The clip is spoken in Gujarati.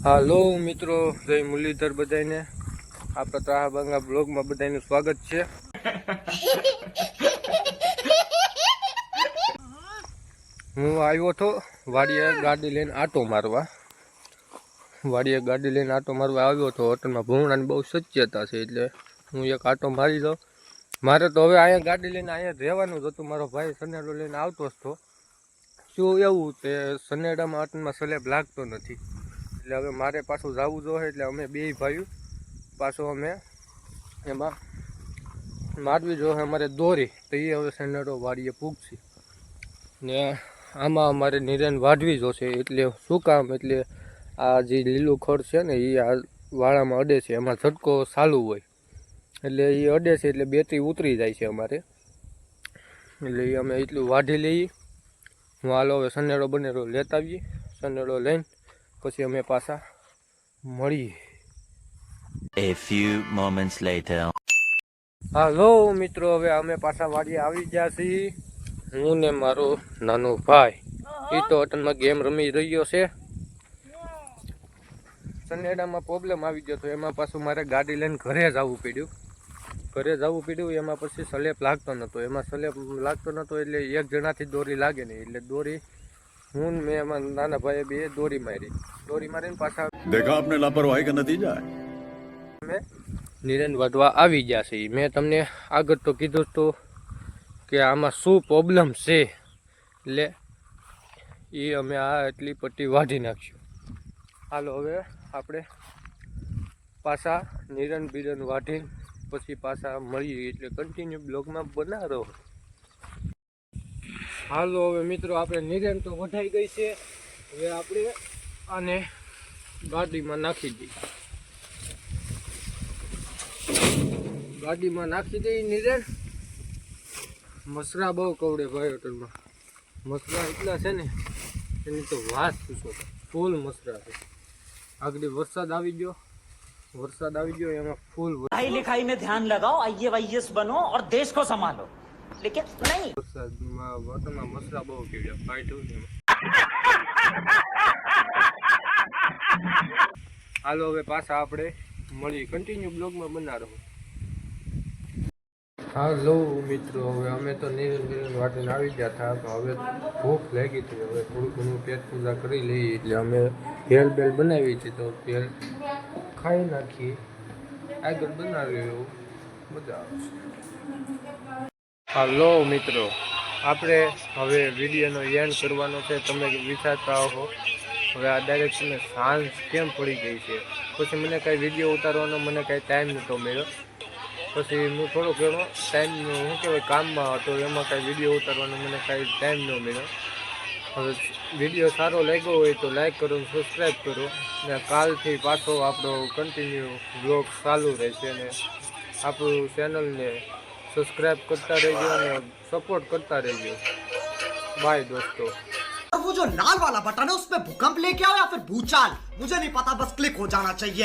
હાલો મિત્રો, જય મુરલીધર બધાને આપણા ત્રાહાબાંગા બ્લોગમાં બધાનું સ્વાગત છે। હું આવ્યો તો વાડીએ ગાડી લઈને આટો મારવા આવ્યો તો હોટલમાં ભૂંગળાની બહુ શક્યતા છે એટલે હું એક આટો મારી દઉં। મારે તો હવે અહીંયા ગાડી લઈને અહીંયા રહેવાનું જ હતું। મારો ભાઈ સનેડો લઈને આવતો જ તો શું એવું તે સનેડામાં આટનમાં સ્લેબ લાગતો નથી એટલે હવે મારે પાછું જવું જોઈએ। એટલે અમે બે ભાઈઓ પાછો અમે એમાં મારવી જોઈએ અમારે દોરી તો એ હવે સનેડો વાડીએ પૂગશે ને આમાં અમારે નિરેન વાઢવી જોશે। એટલે શું કામ, એટલે આ જે લીલું ખડ છે ને એ આ વાળામાં અડે છે, એમાં ઝટકો ચાલુ હોય એટલે એ અડે છે એટલે બેટરી ઉતરી જાય છે અમારે, એટલે એ અમે એટલું વાઢી લઈએ। હું હાલો હવે સનેડો બનેડો લેતા આવીએ, સનેડો લઈને પછી અમે પાછા મળીએ। A few moments later. હાલો મિત્રો, હવે અમે પાછા વાડીએ આવી ગયા છીએ। હું ને મારો નાનો ભાઈ એ તો અટનમાં ગેમ રમી રહ્યો છે। સનેડામાં પ્રોબ્લેમ આવી ગયો તો એમાં પાછું મારે ગાડી લઈને ઘરે જવું પડ્યું। એમાં પછી સ્લેબ લાગતો નહોતો, એટલે એક જણાથી દોરી લાગે નહીં, એટલે દોરી હું મેં એમાં નાના ભાઈએ બે દોરી મારીને પાછા देखा आपने लापरवाही का नतीजा है। અમે નિરેન વાઢવા આવી ગયા છે। મેં તમને આગળ તો કીધું તો કે આમાં શું પ્રોબ્લેમ છે, એટલે એ અમે આ એટલી પટ્ટી વાઢી નાખ્યું। હાલો હવે આપણે પાછા નિરેન બીરન વાઢીને પછી પાછા મળીએ, એટલે કન્ટિન્યુ બ્લોગમાં બનાવો। હાલો હવે મિત્રો, આપણે નિરેન તો વઢાઈ ગઈ છે, હવે આપણે આને ગાડીમાં નાખી દઈએ। નિરેન મસરા બહુ કવડે ભાઈ હોટલમાં, મસરા એટલા છે ને એની તો વાત પૂછો, ફૂલ મસરા છે। આગળ વરસાદ આવી ગયો એમાં ફૂલ पढ़ाई लिखाई में ध्यान लगाओ, आईएएस बनो और देश को संभालो, लेकिन नहीं। વરસાદમાં હોટલમાં મસરા બહુ કેવડ્યા ફાઈટ ને। હાલો હવે પાછા આપણે મળીએ, કન્ટિન્યુ બ્લોગમાં બના રહો। હાલો મિત્રો, હવે અમે તો નિરેન વાટીને આવી ગયા હતા, તો હવે ભૂખ લાગી હતી, હવે થોડું ઘણું પેટ પૂજા કરી લઈએ, એટલે અમે ભેળ બનાવી છે, તો ભેળ ખાઈ નાખીએ, આગળ બનાવ્યું એવું મજા આવશે। હાલો મિત્રો, આપણે હવે વિડીયોનો એન્ડ કરવાનો છે। તમે વિચારતા હો હવે આ ડાયરેક્ટ તમે સાંજ કેમ પડી ગઈ છે, પછી મને કાંઈ વિડીયો ઉતારવાનો મને કાંઈ ટાઈમ નહોતો મળ્યો, પછી હું થોડો ઘણો ટાઈમ શું કહેવાય કામમાં હતો, એમાં કાંઈ વિડીયો ઉતારવાનો મને કાંઈ ટાઈમ ન મળ્યો। હવે વિડીયો સારો લાગ્યો હોય તો લાઈક કરો, સબસ્ક્રાઈબ કરો, ને કાલથી પાછો આપણો કન્ટિન્યુ બ્લોગ ચાલુ રહેશે, અને આપણું ચેનલને સબસ્ક્રાઈબ કરતા રહેજો અને સપોર્ટ કરતા રહેજો। બાય દોસ્તો। वो जो लाल वाला बटन है उसमें भूकंप लेके आओ या फिर भूचाल, मुझे नहीं पता, बस क्लिक हो जाना चाहिए।